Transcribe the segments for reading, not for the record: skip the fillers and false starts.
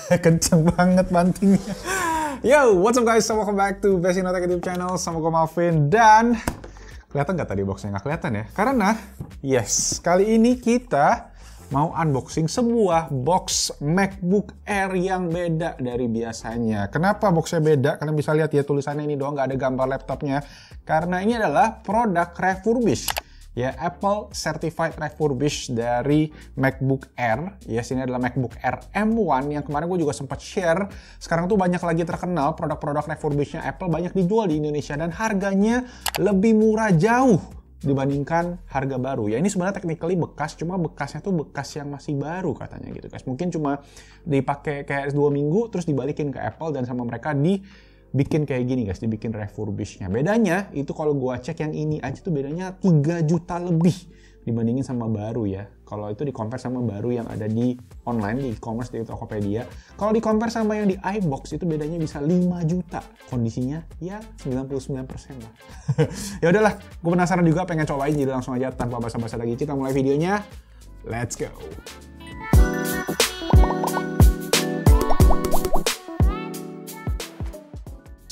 Kenceng banget bantingnya. Yo, what's up guys? Welcome back to Best in Tech YouTube channel. Sama gue Malvin. Dan kelihatan nggak tadi boxnya? Nggak kelihatan ya? Karena yes, kali ini kita mau unboxing sebuah box MacBook Air yang beda dari biasanya. Kenapa boxnya beda? Kalian bisa lihat ya tulisannya ini doang, nggak ada gambar laptopnya. Karena ini adalah produk refurbished. Ya, Apple Certified Refurbished dari MacBook Air. Ya, sini adalah MacBook Air M1 yang kemarin gue juga sempat share. Sekarang tuh banyak lagi terkenal produk-produk refurbishednya Apple banyak dijual di Indonesia dan harganya lebih murah jauh dibandingkan harga baru. Ya, ini sebenarnya technically bekas, cuma bekasnya tuh bekas yang masih baru katanya gitu guys. Mungkin cuma dipakai kayak 2 minggu terus dibalikin ke Apple dan sama mereka bikin kayak gini guys, dibikin refurbishednya. Bedanya itu kalau gua cek yang ini aja tuh bedanya 3 juta lebih dibandingin sama baru ya. Kalau itu di-compare sama baru yang ada di online, di e-commerce, di Tokopedia. Kalau di-compare sama yang di iBox itu bedanya bisa 5 juta. Kondisinya ya 99% lah. Ya udahlah, gue penasaran juga pengen cobain, jadi langsung aja tanpa basa-basi lagi kita mulai videonya. Let's go.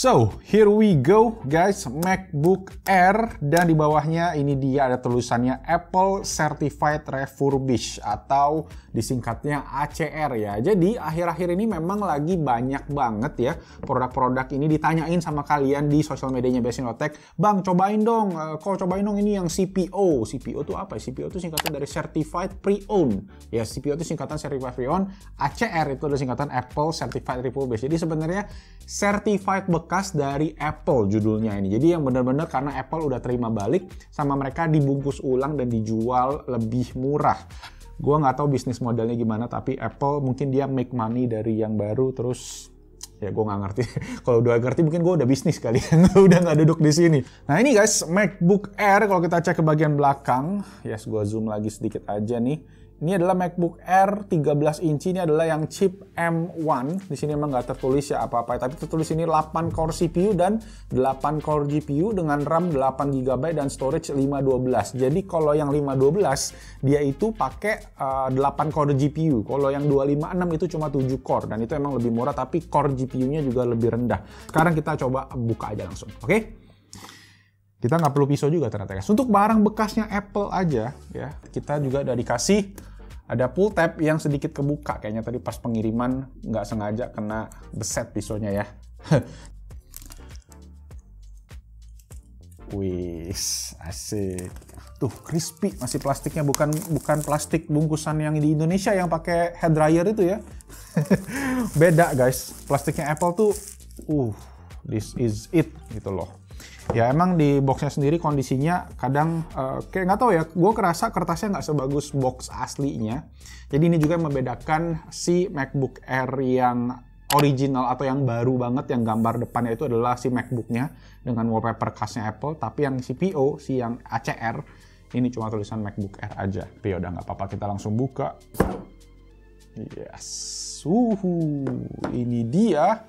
So, here we go guys, MacBook Air, dan di bawahnya ini dia ada tulisannya Apple Certified Refurbished atau disingkatnya ACR ya. Jadi akhir-akhir ini memang lagi banyak banget ya produk-produk ini ditanyain sama kalian di sosial medianya Best in Tech. Bang, cobain dong, cobain dong ini yang CPO. CPO itu apa? CPO itu singkatan dari Certified Pre-Owned. Ya, CPO itu singkatan Certified Pre-Owned, ACR itu adalah singkatan Apple Certified Refurbished. Jadi sebenarnya certified bekas dari Apple judulnya ini. Jadi yang benar-benar karena Apple udah terima balik sama mereka dibungkus ulang dan dijual lebih murah. Gua nggak tahu bisnis modelnya gimana, tapi Apple mungkin dia make money dari yang baru terus ya gue nggak ngerti. Kalau udah ngerti mungkin gue udah bisnis kali ya. Udah nggak duduk di sini. Nah ini guys MacBook Air, kalau kita cek ke bagian belakang, yes gue zoom lagi sedikit aja nih. Ini adalah MacBook Air 13 inci, ini adalah yang chip M1. Di sini emang nggak tertulis ya apa-apa, tapi tertulis ini 8 core CPU dan 8 core GPU dengan RAM 8 GB dan storage 512. Jadi kalau yang 512 dia itu pakai 8 core GPU. Kalau yang 256 itu cuma 7 core dan itu emang lebih murah tapi core GPU-nya juga lebih rendah. Sekarang kita coba buka aja langsung, oke? Kita nggak perlu pisau juga ternyata guys. Untuk barang bekasnya Apple aja ya, kita juga udah dikasih ada pull tab yang sedikit kebuka. Kayaknya tadi pas pengiriman nggak sengaja kena beset pisaunya ya. Wis, asik. Tuh crispy, masih plastiknya bukan plastik bungkusan yang di Indonesia yang pakai hair dryer itu ya. Beda guys, plastiknya Apple tuh this is it gitu loh. Ya emang di boxnya sendiri kondisinya kadang kayak nggak tahu ya, gue kerasa kertasnya nggak sebagus box aslinya. Jadi ini juga membedakan si MacBook Air yang original atau yang baru banget yang gambar depannya itu adalah si MacBooknya dengan wallpaper khasnya Apple. Tapi yang CPO, si yang ACR, ini cuma tulisan MacBook Air aja. Tapi udah nggak apa-apa, kita langsung buka. Yes, ini dia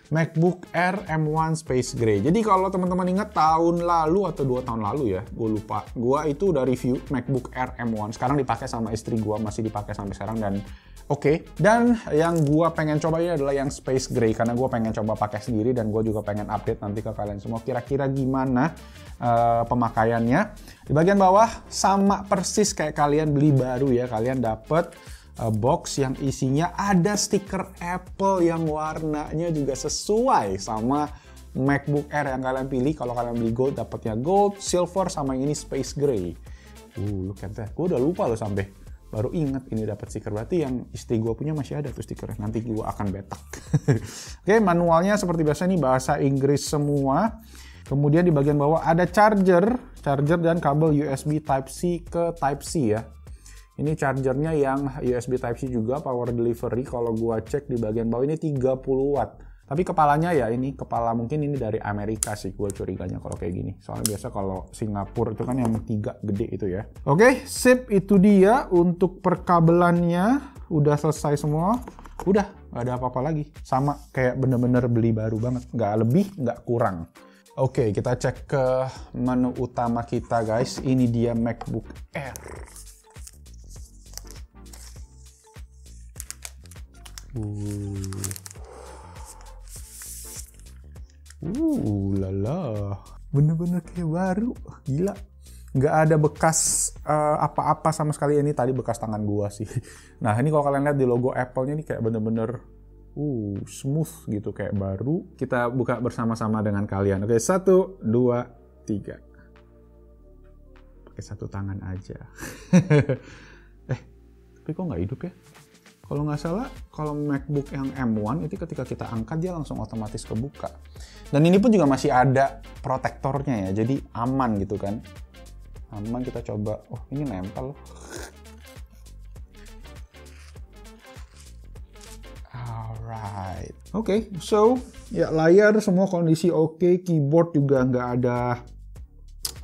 MacBook Air M1 Space Gray. Jadi kalau teman-teman ingat tahun lalu atau 2 tahun lalu ya, gue lupa. Gue itu udah review MacBook Air M1. Sekarang dipakai sama istri gue, masih dipakai sampai sekarang dan oke. Dan yang gue pengen coba ini adalah yang Space Gray karena gue pengen coba pakai sendiri dan gue juga pengen update nanti ke kalian semua kira-kira gimana pemakaiannya. Di bagian bawah sama persis kayak kalian beli baru ya, kalian dapet box yang isinya ada stiker Apple yang warnanya juga sesuai sama MacBook Air yang kalian pilih. Kalau kalian beli gold dapatnya gold, silver, sama yang ini space gray. Look at that. Gue udah lupa loh sampai baru inget ini dapat stiker. Berarti yang istri gue punya masih ada tuh stikernya. Nanti gue akan betak. Oke, manualnya seperti biasa nih bahasa Inggris semua. Kemudian di bagian bawah ada charger dan kabel USB Type-C ke Type-C ya. Ini chargernya yang USB Type-C juga, power delivery. Kalau gua cek di bagian bawah ini 30 watt. Tapi kepalanya ya ini kepala mungkin ini dari Amerika sih, gua curiganya kalau kayak gini. Soalnya biasa kalau Singapura itu kan yang 3 gede itu ya. Oke, sip, itu dia untuk perkabelannya. Udah selesai semua. Udah, nggak ada apa-apa lagi. Sama kayak bener-bener beli baru banget. Nggak lebih, nggak kurang. Oke, kita cek ke menu utama kita guys. Ini dia MacBook Air. Lala. Bener-bener kayak baru. Gila. Nggak ada bekas apa-apa sama sekali. Ini tadi bekas tangan gua sih. Nah, ini kalau kalian lihat di logo Apple-nya ini kayak bener-bener smooth gitu, kayak baru. Kita buka bersama-sama dengan kalian. Oke, 1, 2, 3. Pakai satu tangan aja. Tapi kok nggak hidup ya? Kalau nggak salah, kalau MacBook yang M1 itu ketika kita angkat dia langsung otomatis kebuka. Dan ini pun juga masih ada protektornya ya, jadi aman gitu kan. Aman, kita coba. Oh, ini nempel. Alright. Oke, so ya layar semua kondisi oke, keyboard juga nggak ada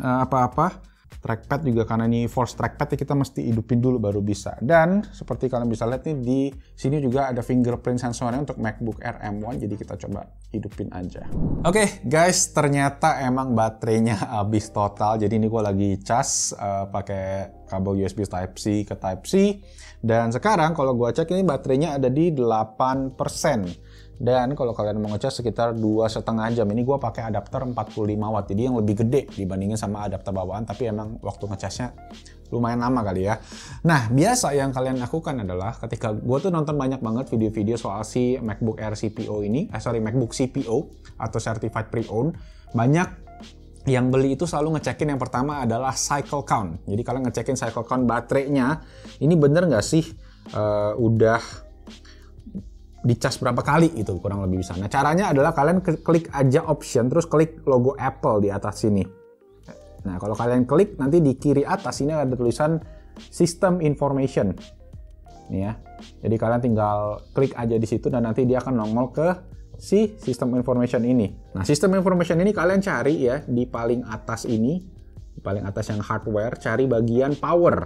apa-apa. Trackpad juga karena ini force trackpad ya kita mesti hidupin dulu baru bisa. Dan seperti kalian bisa lihat nih di sini juga ada fingerprint sensornya untuk MacBook Air M1, jadi kita coba hidupin aja. Oke, guys, ternyata emang baterainya habis total. Jadi ini gue lagi cas pakai kabel USB Type-C ke Type-C. Dan sekarang kalau gue cek ini baterainya ada di 8%. Dan kalau kalian mau ngecas sekitar 2,5 jam. Ini gue pakai adapter 45 watt, jadi yang lebih gede dibandingin sama adapter bawaan. Tapi emang waktu ngecasnya lumayan lama kali ya. Nah, biasa yang kalian lakukan adalah ketika gue tuh nonton banyak banget video-video soal si MacBook Air CPO ini, MacBook CPO atau Certified Pre-Owned. Banyak yang beli itu selalu ngecekin yang pertama adalah cycle count. Jadi kalian ngecekin cycle count baterainya, ini bener nggak sih udah dicas berapa kali itu kurang lebih bisa. Nah, caranya adalah kalian klik aja option terus klik logo Apple di atas sini. Nah, kalau kalian klik nanti di kiri atas ini ada tulisan System Information. Nih ya. Jadi kalian tinggal klik aja di situ dan nanti dia akan nongol ke si System Information ini. Nah, System Information ini kalian cari ya di paling atas ini, di paling atas yang hardware, cari bagian power.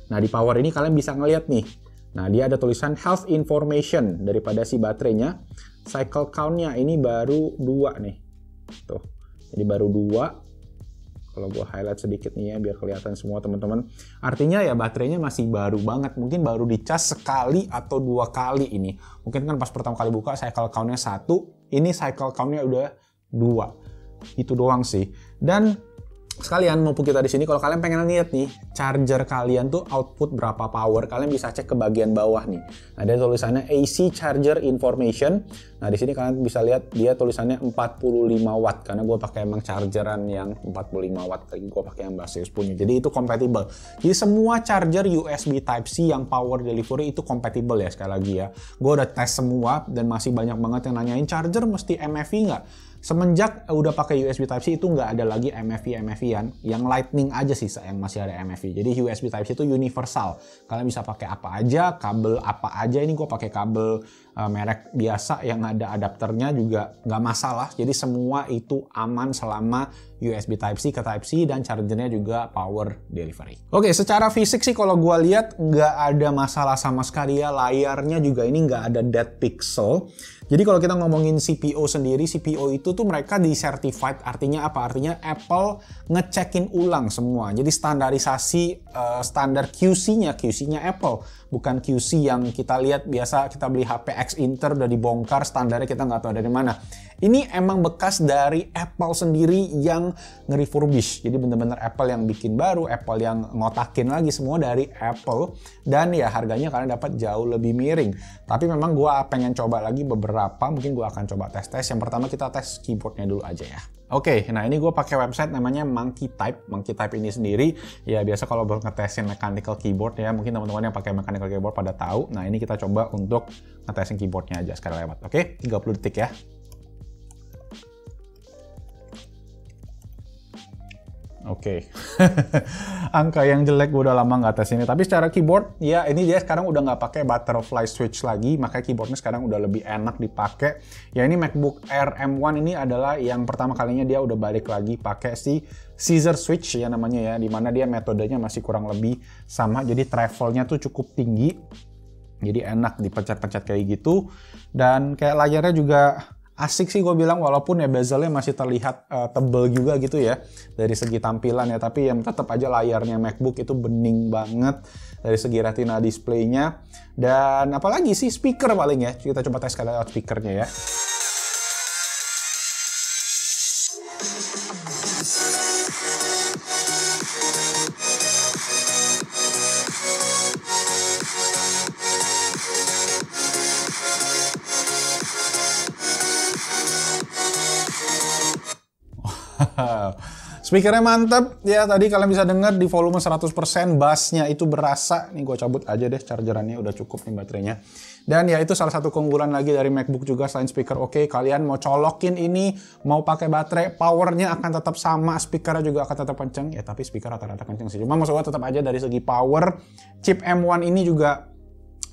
Nah, di power ini kalian bisa ngeliat nih. Nah, dia ada tulisan health information daripada si baterainya. Cycle count-nya ini baru 2 nih. Tuh. Jadi baru 2. Kalau gue highlight sedikit nih ya biar kelihatan semua teman-teman. Artinya ya baterainya masih baru banget. Mungkin baru dicas sekali atau 2 kali ini. Mungkin kan pas pertama kali buka cycle count-nya 1. Ini cycle count-nya udah 2. Itu doang sih. Dan sekalian mumpung kita di sini, kalau kalian pengen lihat nih charger kalian tuh output berapa power, kalian bisa cek ke bagian bawah nih. Ada tulisannya AC Charger Information. Nah, di sini kalian bisa lihat dia tulisannya 45 watt karena gue pakai emang chargeran yang 45 watt. Tadi gue pakai yang Baseus punya. Jadi itu compatible. Jadi semua charger USB Type-C yang power delivery itu compatible ya, sekali lagi ya. Gue udah tes semua dan masih banyak banget yang nanyain charger mesti MFI nggak? Semenjak udah pakai USB Type-C itu nggak ada lagi MFI-an, yang Lightning aja sih yang masih ada MFI. Jadi USB Type-C itu universal. Kalian bisa pakai apa aja, kabel apa aja. Ini gue pakai kabel merek biasa yang ada adapternya juga nggak masalah. Jadi semua itu aman selama USB Type-C ke Type-C dan chargernya juga power delivery. Oke, secara fisik sih kalau gue lihat nggak ada masalah sama sekali ya. Layarnya juga ini nggak ada dead pixel. Jadi kalau kita ngomongin CPO sendiri, CPO itu tuh mereka di-certified, artinya apa? Artinya Apple ngecekin ulang semua. Jadi standarisasi standar QC-nya Apple, bukan QC yang kita lihat biasa kita beli HP X Inter udah dibongkar, standarnya kita nggak tahu dari mana. Ini emang bekas dari Apple sendiri yang nge-refurbish. Jadi bener-bener Apple yang bikin baru, Apple yang ngotakin lagi semua dari Apple. Dan ya harganya kalian dapat jauh lebih miring. Tapi memang gue pengen coba lagi beberapa, mungkin gue akan coba tes-tes. Yang pertama kita tes keyboardnya dulu aja ya. Oke, nah ini gue pakai website namanya Monkey Type. Monkey Type ini sendiri, ya biasa kalau buat ngetesin mechanical keyboard ya, mungkin teman-teman yang pakai mechanical keyboard pada tahu. Nah ini kita coba untuk ngetesin keyboardnya aja sekali lewat. Oke, 30 detik ya. Oke, angka yang jelek gue udah lama nggak tes ini. Tapi secara keyboard, ya ini dia sekarang udah nggak pakai butterfly switch lagi, makanya keyboardnya sekarang udah lebih enak dipakai. Ya ini MacBook Air M1 ini adalah yang pertama kalinya dia udah balik lagi pakai si scissor switch ya namanya ya, dimana dia metodenya masih kurang lebih sama. Jadi travelnya tuh cukup tinggi, jadi enak dipencet-pencet kayak gitu. Dan kayak layarnya juga asik sih gue bilang, walaupun ya bezelnya masih terlihat tebel juga gitu ya dari segi tampilan ya, tapi yang tetap aja layarnya MacBook itu bening banget dari segi retina displaynya. Dan apalagi sih, speaker paling ya, kita coba tes kali lewat speakernya ya. Speakernya mantep ya, tadi kalian bisa dengar di volume 100%, bassnya itu berasa. Nih gue cabut aja deh chargerannya, udah cukup nih baterainya. Dan ya itu salah satu keunggulan lagi dari MacBook juga, selain speaker oke, kalian mau colokin ini, mau pakai baterai, powernya akan tetap sama, speakernya juga akan tetap kenceng. Ya tapi speaker rata-rata kenceng sih, cuma maksud gue tetap aja dari segi power, chip M1 ini juga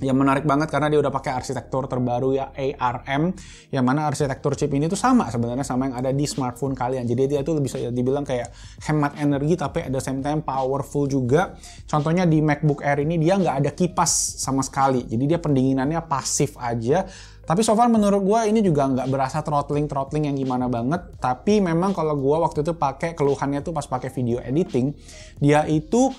yang menarik banget karena dia udah pakai arsitektur terbaru ya, ARM, yang mana arsitektur chip ini tuh sama sebenarnya sama yang ada di smartphone kalian. Jadi dia tuh bisa dibilang kayak hemat energi tapi at the same time powerful juga. Contohnya di MacBook Air ini dia nggak ada kipas sama sekali, jadi dia pendinginannya pasif aja. Tapi so far menurut gue ini juga nggak berasa throttling yang gimana banget. Tapi memang kalau gue waktu itu pakai, keluhannya tuh pas pakai video editing, dia itu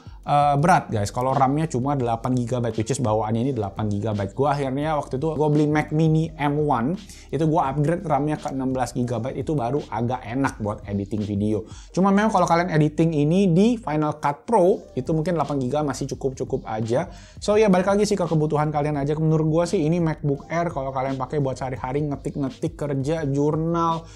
berat guys. Kalau RAM-nya cuma 8GB, which is bawaannya ini 8GB. Gue akhirnya waktu itu gue beli Mac Mini M1, itu gue upgrade RAM-nya ke 16GB, itu baru agak enak buat editing video. Cuma memang kalau kalian editing ini di Final Cut Pro, itu mungkin 8GB masih cukup aja. So ya balik lagi sih ke kebutuhan kalian aja. Menurut gue sih ini MacBook Air kalau kalian pakai buat sehari-hari ngetik-ngetik kerja, jurnal,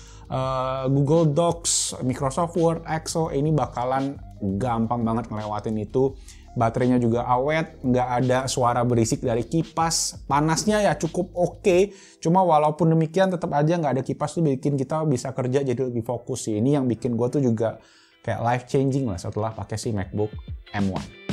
Google Docs, Microsoft Word, Excel, ini bakalan gampang banget ngelewatin itu. Baterainya juga awet, nggak ada suara berisik dari kipas. Panasnya ya cukup oke, cuma walaupun demikian tetap aja nggak ada kipas tuh bikin kita bisa kerja jadi lebih fokus sih. Ini yang bikin gue tuh juga kayak life changing lah setelah pakai si MacBook M1.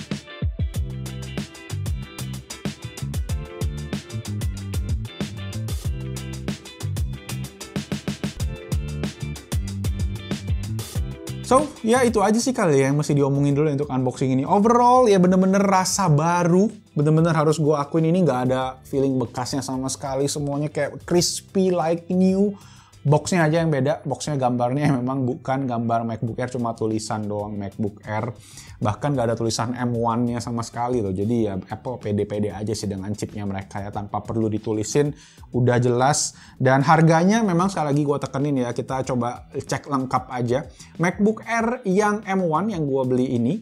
So, ya itu aja sih kali ya yang mesti diomongin dulu untuk unboxing ini. Overall, ya bener-bener rasa baru. Bener-bener harus gue akuin ini nggak ada feeling bekasnya sama sekali. Semuanya kayak crispy like new. Boxnya aja yang beda. Boxnya gambarnya memang bukan gambar MacBook Air, cuma tulisan doang MacBook Air. Bahkan nggak ada tulisan M1-nya sama sekali loh. Jadi ya Apple pede-pede aja sih dengan chipnya mereka ya. Tanpa perlu ditulisin, udah jelas. Dan harganya memang sekali lagi gue tekenin ya. Kita coba cek lengkap aja. MacBook Air yang M1 yang gue beli ini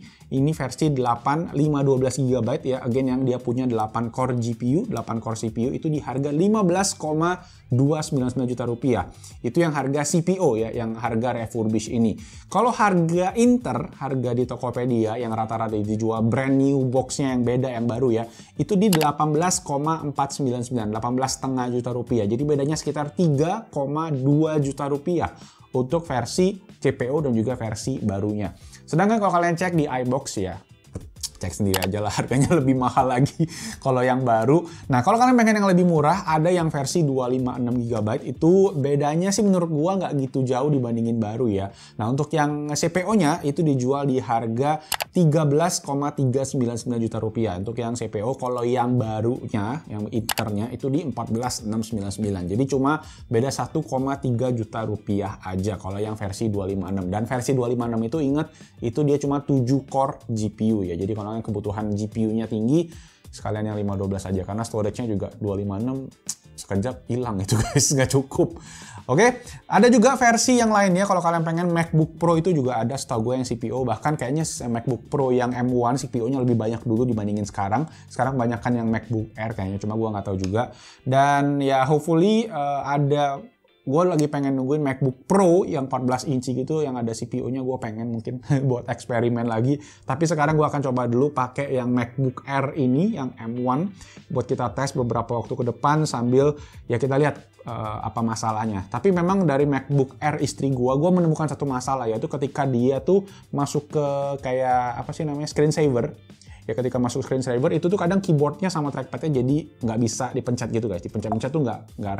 versi 512GB ya. Again yang dia punya 8 core GPU, 8 core CPU itu di harga 15,299 juta rupiah. Itu yang harga CPO ya, yang harga refurbish ini. Kalau harga Inter, harga di Tokopedia yang rata-rata dijual brand new boxnya yang beda, yang baru ya, itu di 18,499, 18,5 juta rupiah. Jadi bedanya sekitar 3,2 juta rupiah untuk versi CPO dan juga versi barunya. Sedangkan kalau kalian cek di iBox ya, cek sendiri aja lah, harganya lebih mahal lagi kalau yang baru. Nah kalau kalian pengen yang lebih murah, ada yang versi 256GB, itu bedanya sih menurut gua nggak gitu jauh dibandingin baru ya. Nah untuk yang CPO-nya itu dijual di harga 13,399 juta rupiah untuk yang CPO. Kalau yang barunya, yang Internya itu di 14,699. Jadi cuma beda 1,3 juta rupiah aja kalau yang versi 256. Dan versi 256 itu inget, itu dia cuma 7 core GPU ya. Jadi kalau kebutuhan GPU-nya tinggi, sekalian yang 512 aja, karena storage-nya juga 256 sekejap hilang itu guys, nggak cukup. Oke, ada juga versi yang lainnya kalau kalian pengen MacBook Pro itu juga ada, setahu gue yang CPO, bahkan kayaknya MacBook Pro yang M1 CPO-nya lebih banyak dulu dibandingin sekarang. Sekarang banyakkan yang MacBook Air kayaknya, cuma gue nggak tahu juga. Dan ya hopefully ada. Gue lagi pengen nungguin MacBook Pro yang 14 inci gitu, yang ada CPU-nya. Gue pengen mungkin buat eksperimen lagi. Tapi sekarang gue akan coba dulu pakai yang MacBook Air ini, yang M1. Buat kita tes beberapa waktu ke depan sambil ya kita lihat apa masalahnya. Tapi memang dari MacBook Air istri gue menemukan satu masalah, yaitu ketika dia tuh masuk ke kayak apa sih namanya, screensaver. Ya ketika masuk screensaver itu tuh kadang keyboardnya sama trackpadnya jadi nggak bisa dipencet gitu guys. Dipencet-pencet tuh nggak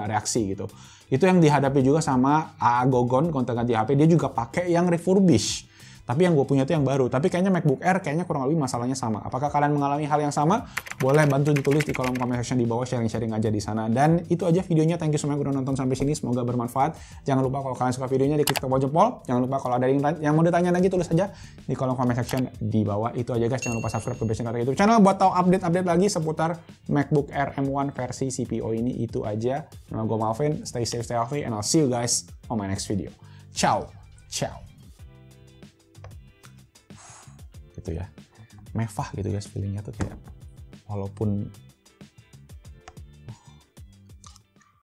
reaksi gitu. Itu yang dihadapi juga sama AA Gogon, konten ganti HP. Dia juga pakai yang refurbish. Tapi yang gue punya itu yang baru. Tapi kayaknya MacBook Air kayaknya kurang lebih masalahnya sama. Apakah kalian mengalami hal yang sama? Boleh bantu ditulis di kolom comment section di bawah, sharing-sharing aja di sana. Dan itu aja videonya. Thank you so much udah nonton sampai sini. Semoga bermanfaat. Jangan lupa kalau kalian suka videonya diklik tombol jempol. Jangan lupa kalau ada yang mau ditanya lagi tulis aja di kolom comment section di bawah. Itu aja guys. Jangan lupa subscribe ke Basic YouTube channel buat tahu update-update lagi seputar MacBook Air M1 versi CPO ini. Itu aja. Nama gue Malvin. Stay safe, stay healthy, and I'll see you guys on my next video. Ciao, ciao. Gitu ya, mewah gitu guys feelingnya tuh kayak walaupun